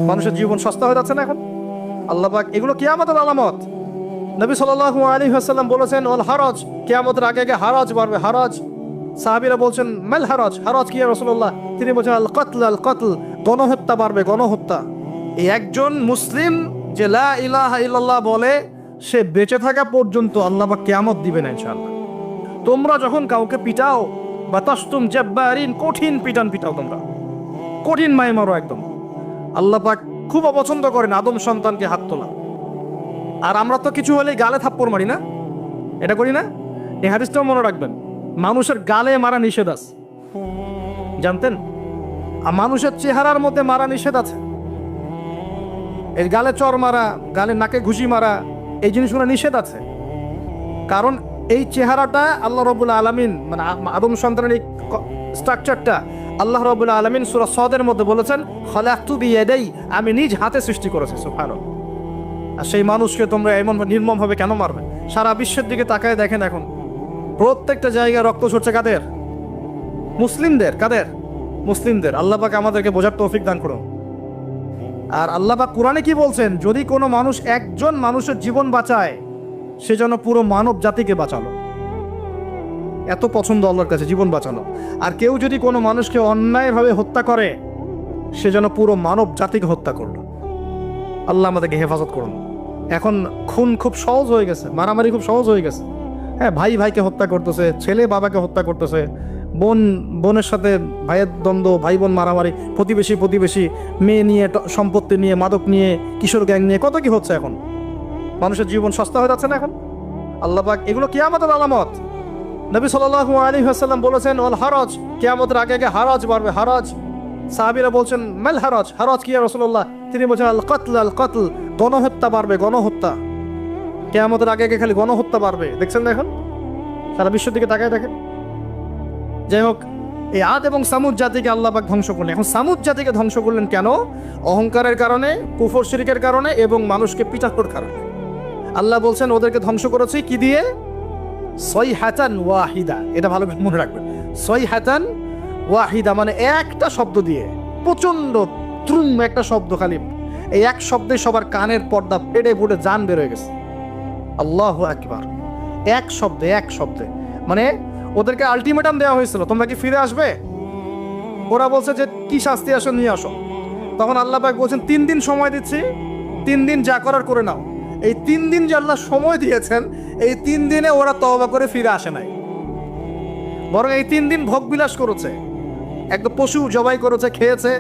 মানুষের জীবন সস্তা হয়ে যাচ্ছে না এখন। আল্লাহ পাক এগুলো কিয়ামতের আলামত। নবী সাল্লাল্লাহু আলাইহি ওয়াসাল্লাম বলেছেন ওয়াল হারাজ, কিয়ামতের আগে আগে হারাজ বাড়বে, হারাজ। সাহাবীরা বলছেন মাল হারাজ, হারাজ কি ইয়া রাসূলুল্লাহ? তিনি বলছেন আল কতল, আল কতল, গণহত্যা বাড়বে, গণহত্যা। এই একজন মুসলিম যে লা ইলাহা ইল্লাল্লাহ বলে, সে বেঁচে থাকা পর্যন্ত আল্লাহ পাক কিয়ামত দিবেন ইনশাআল্লাহ। তোমরা যখন কাউকে পিটাও বা তাসতুম জাব্বারিন, কঠিন পিটান পিটাও, তোমরা কঠিন মাই মারো একদম, আল্লাহ পাক খুব অপছন্দ করেন আদম সন্তানকে হাত তোলা। আর আমরা তো কিছু হলে গালে থাপ্পড় মারি না, এটা করি না? এই হাদিসটাও মনে রাখবেন, মানুষের গালে মারা নিষেধ আছে, জানতেন? আর মানুষের চেহারার মধ্যে মারা নিষেধ আছে। এই গালে চর মারা, গালে নাকে ঘুষি মারা, এই জিনিসগুলো নিষেধ আছে। কারণ এই চেহারাটা আল্লাহ রাব্বুল আলামিন, মানে আদম সন্তানের এই স্ট্রাকচারটা আল্লাহ রাব্বুল আলামিন সূরা সদের মধ্যে বলেছেন খালাকতু বিয়াদাই, আমি নিজ হাতে সৃষ্টি করেছি, সুবহানাল্লাহ। আর সেই মানুষকে তোমরা এমন নির্মমভাবে কেন মারবে? সারা বিশ্বের দিকে তাকায় দেখেন, এখন প্রত্যেকটা জায়গায় রক্ত ঝরছে কাদের? মুসলিমদের। কাদের? মুসলিমদের। আল্লাহ পাক আমাদেরকে বোঝার তৌফিক দান করুন। আর আল্লাহ পাক কোরআনে কি বলছেন? যদি কোনো মানুষ একজন মানুষের জীবন বাঁচায়, সে যেন পুরো মানব জাতিকে বাঁচালো। এত পছন্দ আল্লাহর কাছে জীবন বাঁচানো। আর কেউ যদি কোনো মানুষকে অন্যায়ভাবে হত্যা করে, সে যেন পুরো মানব জাতিকে হত্যা করলো। আল্লাহ আমাদেরকে হেফাজত করুন। এখন খুন খুব সহজ হয়ে গেছে, মারামারি খুব সহজ হয়ে গেছে। হ্যাঁ, ভাই ভাইকে হত্যা করতেছে, ছেলে বাবাকে হত্যা করতেছে, বোন বোনের সাথে ভাইয়ের দ্বন্দ্ব, ভাই বোন মারামারি, প্রতিবেশী মেয়ে নিয়ে, সম্পত্তি নিয়ে, মাদক নিয়ে, কিশোর গ্যাং নিয়ে, কত কি হচ্ছে এখন। মানুষের জীবন সস্তা হয়ে যাচ্ছে না এখন। আল্লাহ পাক এগুলো কিয়ামতের আলামত। নবী সাল্লাল্লাহু আলাইহি ওয়াসাল্লাম বলেছেন ওয়াল হারাজ, কিয়ামতের আগে আগে হারাজ বাড়বে, হারাজ। সাহাবীরা বলছেন মাল হারাজ, হারাজ কি ইয়া রাসূলুল্লাহ? তিনি বলছেন আল কতল, আল কতল, গণহত্যা বাড়বে, গণহত্যা। কিয়ামতের আগে আগে খালি গণহত্যা বাড়বে, দেখছেন না এখন? সারা বিশ্বের দিকে তাকায় দেখেন। যাই হোক, এই আদ এবং সামুদ জাতিকে আল্লাহ পাক ধ্বংস করলেন। এখন সামুদ জাতিকে ধ্বংস করলেন কেন? অহংকারের কারণে, কুফর শিরকের কারণে এবং মানুষকে পিটানোর কারণে। আল্লাহ বলছেন ওদেরকে ধ্বংস করেছি কি দিয়ে? সয়হাতান ওয়াহিদা। এটা ভালো মনে রাখবেন, সয়হাতান ওয়াহিদা মানে একটা শব্দ দিয়ে, প্রচন্ড ত্রুম একটা শব্দ, খালি এই এক শব্দে সবার কানের পর্দা পেড়ে পুড়ে জান বের হয়ে গেছে। আল্লাহু আকবার। এক শব্দে মানে ওদেরকে আলটিমেটাম দেওয়া হয়েছিল, তোমরা কি ফিরে আসবে? ওরা বলছে যে কি শাস্তি আসো নিয়ে আসো। তখন আল্লাহ পাক বলছেন 3 দিন সময় দিচ্ছি, 3 দিন যা করার করে নাও। এই 3 দিন যে আল্লাহ সময় দিয়েছেন, এই 3 দিনে ওরা তওবা করে ফিরে আসে নাই, বরং এই 3 দিন ভোগ বিলাস করেছে, একদম পশু জবাই করেছে, খেয়েছে,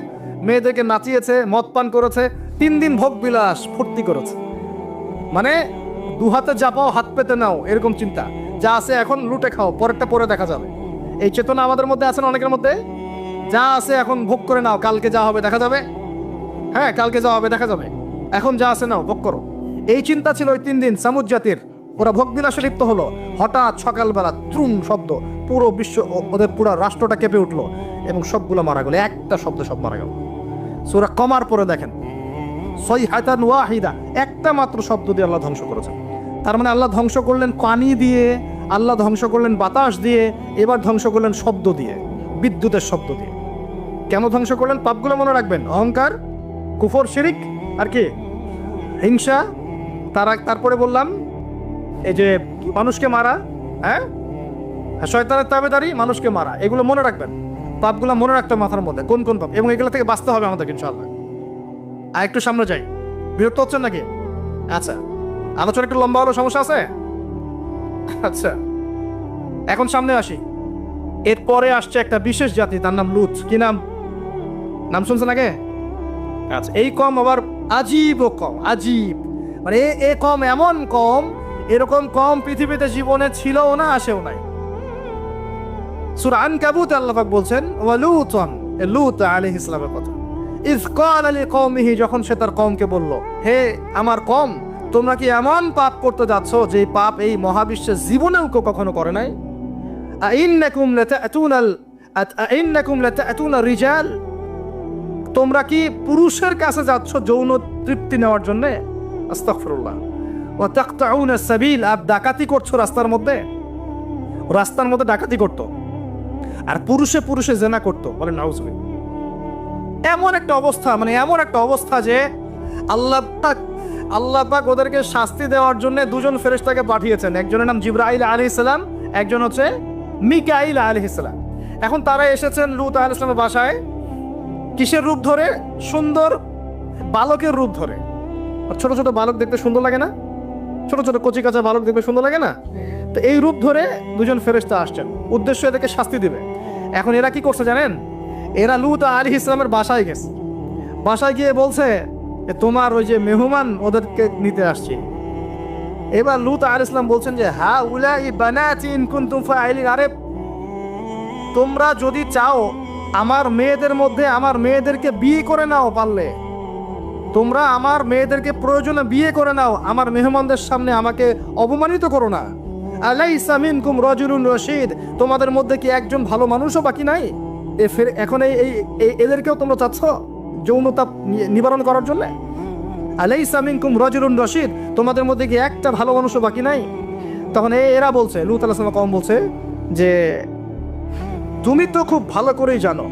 মেয়েদেরকে নাচিয়েছে, মদ পান করেছে। 3 দিন ভোগ বিলাস ফুর্তি করেছে। মানে 2 হাতে যা পাও হাত পেতে নাও, এরকম চিন্তা। যা আছে এখন লুটে খাও, পরেরটা পরে দেখা যাবে। এই চেতনা আমাদের মধ্যে আছে না অনেকের মধ্যে? যা আছে এখন ভোগ করে নাও, কালকে যা হবে দেখা যাবে। হ্যাঁ, কালকে যা হবে দেখা যাবে, এখন যা আছে নাও, ভোগ করো। এই চিন্তা ছিল ওই 3 দিন সামুদ জাতির। ওরা ভোগ বিলাসে লিপ্ত হলো। হঠাৎ সকালবেলা ত্রুম শব্দ, পুরো বিশ্ব, ওদের পুরো রাষ্ট্রটা কেঁপে উঠলো এবং সবগুলো মারা গেল। একটা শব্দ সব মারা গেল। সূরা কমার পরে দেখেন সয়হাতান ওয়াহিদা, একটা মাত্র শব্দ দিয়ে আল্লাহ ধ্বংস করেছেন। তার মানে আল্লাহ ধ্বংস করলেন পানি দিয়ে, আল্লাহ ধ্বংস করলেন বাতাস দিয়ে, এবার ধ্বংস করলেন শব্দ দিয়ে, বিদ্যুতের শব্দ দিয়ে। কেন ধ্বংস করলেন? পাপগুলো মনে রাখবেন, অহংকার, কুফর, শিরিক, আর কি হিংসা। তারপরে বললাম এই যে মানুষকে মারা, হ্যাঁ, শয়তানের তাবেদারি, মানুষকে মারা, এগুলো মনে রাখবেন। পাপগুলো মনে রাখতে হবে মাথার মধ্যে, কোন কোন পাপ, এবং এগুলো থেকে বাঁচতে হবে আমাদেরকে ইনশাআল্লাহ। আর একটু সামনে যাই, বিরক্ত হচ্ছেন নাকি? আচ্ছা, আলোচনা একটু লম্বা হলো, সমস্যা আছে? আচ্ছা, এখন সামনে আসি। এরপরে আসছে একটা বিশেষ জাতি, তার নাম লুত। কি নাম? নাম শুনছেন আগে? আচ্ছা, এই কম আবার আজীব ও কম, আজীব মানে এ কম, এমন কম, এরকম কম পৃথিবীতে জীবনে ছিলও না, আসেও নাই। সূরা আনকাবুতে আল্লাহ পাক বলছেন ওয়ালুতন, লূত আলাইহিস সালামের কথা। ইয ক্বালা লিকওমিহি, যখন সে তার কওমকে বলল, হে আমার কওম, তোমরা কি এমন পাপ করতে যাচ্ছ যে পাপ এই মহাবিশ্বের জীবনেও কেউ কখনো করে নাই? আইন্নাকুম লাতাতুনা রিজাল, তোমরা কি পুরুষের কাছে যাচ্ছ যৌন তৃপ্তি নেওয়ার জন্য? আস্তাগফিরুল্লাহ। ওয়া তাকতাউনা সাবিল, আর ডাকাতি করছো রাস্তার মধ্যে। রাস্তার মধ্যে ডাকাতি করতো, আর পুরুষে পুরুষে জেনা করতো, বলেন নাউজুবিল্লাহ। এমন একটা অবস্থা, মানে এমন একটা অবস্থা যে আল্লাহ পাক ওদেরকে শাস্তি দেওয়ার জন্য দুজন ফেরেশতাকে পাঠিয়েছেন। একজনের নাম জিবরাইল আলাইহিস সালাম, একজন হচ্ছে মিকাইল আলাইহিস সালাম। এখন তারা এসেছেন লূত আলাইহিস সালামের বাসায় কিসের রূপ ধরে? সুন্দর বালকের রূপ ধরে। ছোট ছোট বালক দেখতে সুন্দর লাগে না? ছোট ছোট কচি কাঁচা বালক দেখতে সুন্দর লাগে না? তো এই রূপ ধরে দুজন ফেরেশতা আসছেন, উদ্দেশ্য এদেরকে শাস্তি দিবে। এখন এরা কি করছে জানেন? এরা লূত আলাইহিস সালামের বাসায় গেছে। বাসায় গিয়ে বলছে যে তোমার ওই যে মেহমান ওদেরকে নিতে আসছে। এবার লূত আলাইহিস সালাম বলছেন যে হা উলাই বানাতি ইন কুনতুম ফাইলিন, আরে তোমরা যদি চাও আমার মেয়েদের মধ্যে আমার মেয়েদেরকে বিয়ে করে নাও, পারলে তোমরা আমার মেয়েদেরকে প্রয়োজনে বিয়ে করে নাও, আমার মেহমানদের সামনে আমাকে অপমানিত করো না। আলাইসা মিনকুম রাজুলুন রশীদ, তোমাদের মধ্যে কি একজন ভালো মানুষও বাকি নাই? এখন এদেরকেও তোমরা চাচ্ছ যৌনতা নিবারণ করার জন্য? আলাইসা মিনকুম রাজুলুন রশীদ, তোমাদের মধ্যে কি একটা ভালো মানুষও বাকি নাই? তখন এরা বলছে, লূত আলাইহিস সালাম কওম বলছে যে তুমি তো খুব ভালো করেই জানো,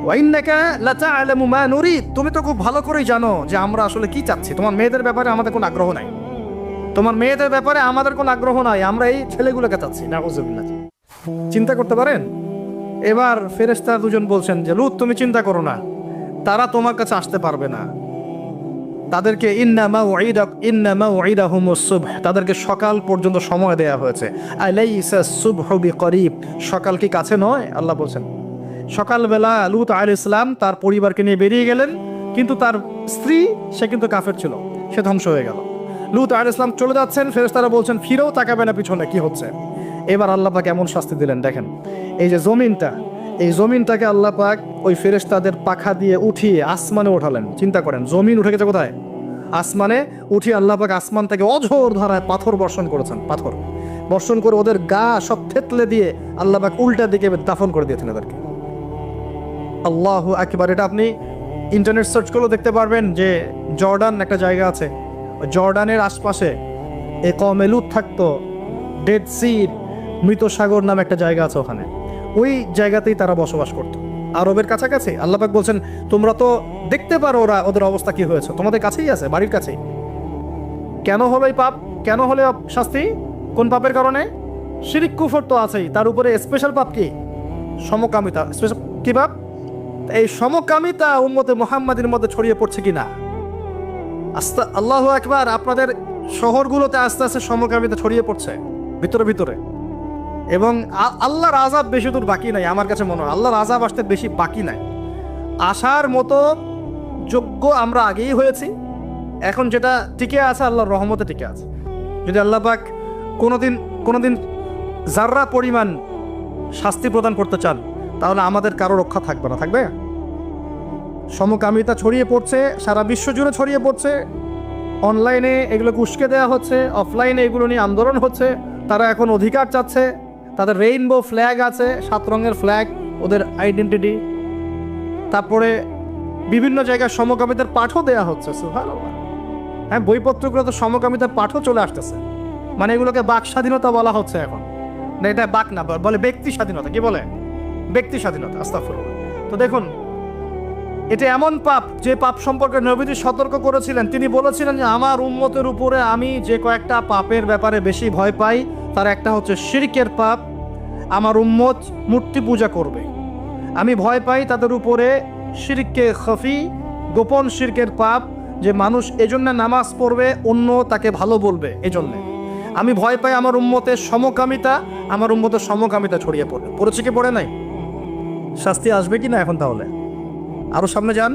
ওয়াইন্নাকা লাতা'লামু মা নুরিদ, তুমি তো খুব ভালো করেই জানো যে আমরা আসলে কি চাচ্ছি। তোমার মেয়েদের ব্যাপারে আমাদের কোনো আগ্রহ নাই, তোমার মেয়েদের ব্যাপারে আমাদের কোনো আগ্রহ নাই, আমরা এই ছেলেগুলোকে চাচ্ছি। নাউযুবিল্লাহ। চিন্তা করতে পারেন? এবার ফেরেশতা দুজন বলছেন যে লূত তুমি চিন্তা করো না, তারা তোমার কাছে আসতে পারবে না। তাদেরকে ইন্নামা উইদাহুমুস সুবহ, তাদেরকে সকাল পর্যন্ত সময় দেয়া হয়েছে। আলাইসা সুবহু বিকরিব, সকাল কি কাছে নয়? আল্লাহ বলছেন। সকালবেলা লূত আলাইহিস সালাম তার পরিবারকে নিয়ে বেরিয়ে গেলেন, কিন্তু তার স্ত্রী সে কিন্তু কাফের ছিল, সে ধ্বংস হয়ে গেল। লূত আলাইহিস সালাম চলে যাচ্ছেন, ফেরেশতারা বলছেন ফিরেও তাকাবে না পিছনে, কি হচ্ছে। এবার আল্লাহ পাক এমন শাস্তি দিলেন, দেখেন এই যে জমিনটা, এই জমিনটাকে আল্লাহ পাক ওই ফেরেশতাদের পাখা দিয়ে উঠিয়ে আসমানে ওঠালেন। চিন্তা করেন, জমিন উঠে গেছে কোথায়? আসমানে। উঠিয়ে আল্লাহ পাক আসমান থেকে অঝোর ধারায় পাথর বর্ষণ করেছেন। পাথর বর্ষণ করে ওদের গা সব থেতলে দিয়ে আল্লাহ পাক উল্টা দিকে দাফন করে দিয়েছেন এদেরকে। আল্লাহু আকবার। এটা আপনি ইন্টারনেট সার্চ করলেও দেখতে পারবেন যে জর্ডান একটা জায়গা আছে, জর্ডানের আশপাশে এ কওমে লূত থাকতো। ডেড সি, মৃত সাগর নামে একটা জায়গা আছে ওখানে, ওই জায়গাতেই তারা বসবাস করত, আরবের কাছাকাছি। আল্লাহ পাক বলছেন তোমরা তো দেখতে পারো ওদের অবস্থা কি হয়েছে, তোমাদের কাছেই আছে, বাড়ির কাছেই। কেন হলো এই পাপ? কেন হলো শাস্তি? কোন পাপের কারণে? শিরিক কুফর তো আছেই, তার উপরে স্পেশাল পাপ কি? সমকামিতা। স্পেশাল কি পাপ? এই সমকামিতা উম্মতে মুহাম্মাদের মধ্যে ছড়িয়ে পড়ছে কিনা? আল্লাহু আকবার। আপনাদের শহরগুলোতে আস্তে আস্তে সমকামিতা ছড়িয়ে পড়ছে ভিতরে ভিতরে, এবং আল্লাহর আযাব বেশি দূর বাকি নাই। আমার কাছে মনে হয় আল্লাহর আযাব আসতে বেশি বাকি নাই। আসার মতো যোগ্য আমরা আগেই হয়েছি, এখন যেটা টিকে আছে আল্লাহর রহমতে টিকে আছে। যদি আল্লাহ পাক কোনোদিন যাররা পরিমাণ শাস্তি প্রদান করতে চান, তাহলে আমাদের কারো রক্ষা থাকবে না। থাকবে? সমকামিতা ছড়িয়ে পড়ছে, সারা বিশ্ব জুড়ে ছড়িয়ে পড়ছে। অনলাইনে এগুলোকে উস্কে দেওয়া হচ্ছে, অফলাইনে এগুলো নিয়ে আন্দোলন হচ্ছে। তারা এখন অধিকার চাচ্ছে, তাদের রেইনবো ফ্ল্যাগ আছে, 7 রঙের ফ্ল্যাগ ওদের আইডেন্টিটি। তারপরে বিভিন্ন জায়গায় সমকামিতার পাঠও দেওয়া হচ্ছে। সুবহানাল্লাহ। হ্যাঁ, বইপত্রগুলো তো সমকামিতার পাঠও চলে আসতেছে। মানে এগুলোকে বাক স্বাধীনতা বলা হচ্ছে এখন। না, এটা বাক না, বলে ব্যক্তি স্বাধীনতা। কি বলে? ব্যক্তি স্বাধীনতা। আস্তাগফিরুল্লাহ। তো দেখুন, এটা এমন পাপ যে পাপ সম্পর্কে নবীজি সতর্ক করেছিলেন। তিনি বলেছিলেন যে আমার উম্মতের উপরে আমি যে কয়েকটা পাপের ব্যাপারে বেশি ভয় পাই, তার একটা হচ্ছে শিরকের পাপ। আমার উম্মত মূর্তি পূজা করবে, আমি ভয় পাই তাদের উপরে শিরকে খফি, গোপন শিরকের পাপ, যে মানুষ এজন্য নামাজ পড়বে, অন্য তাকে ভালো বলবে, এজন্য আমি ভয় পাই। আমার উম্মতের সমকামিতা, আমার উম্মতের সমকামিতা ছড়িয়ে পড়বে। পড়েছে কি পড়ে নাই? শাস্তি আসবে কি না এখন? তাহলে আরো সামনে যান।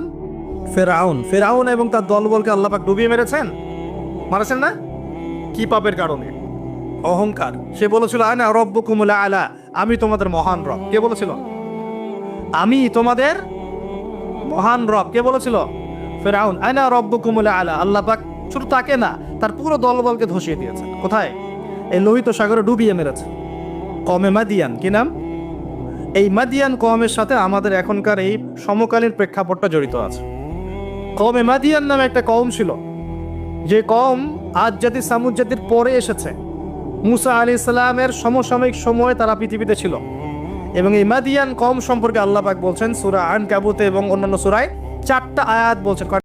ফেরাউন এবং তার দলবলকে আল্লাহ পাক ডুবিয়ে মারেছেন না? কি পাপের কারণে? অহংকার। সে বলেছিল আনা রব্বুকুমুল আলা, আমি তোমাদের মহান রব। কে বলেছিল? আমি তোমাদের মহান রব। কে বলেছিল? ফেরাউন। আনা রব্বুকুমুল আলা। আল্লাহ পাক শুধু তাকে না, তার পুরো দলবলকে ধসিয়ে দিয়েছেন। কোথায়? এই লোহিত সাগরে ডুবিয়ে মেরেছে। কওমে মাদিয়ান। কি নাম? এই মাদিয়ান কওমের সাথে আমাদের এখনকার এই সমকালীন প্রেক্ষাপটটা জড়িত আছে। কওমে মাদিয়ান নামে একটা কওম ছিল, যে কওম আদ জাতি সামুদ জাতির পরে এসেছে। মুসা আলাইহিস সালামের সমসাময়িক সময়ে তারা পৃথিবীতে ছিল। এবং এই মাদিয়ান কওম সম্পর্কে আল্লাহ পাক বলছেন সূরা আনকাবুতে এবং অন্যান্য সূরায় 4টা আয়াত বলছেন।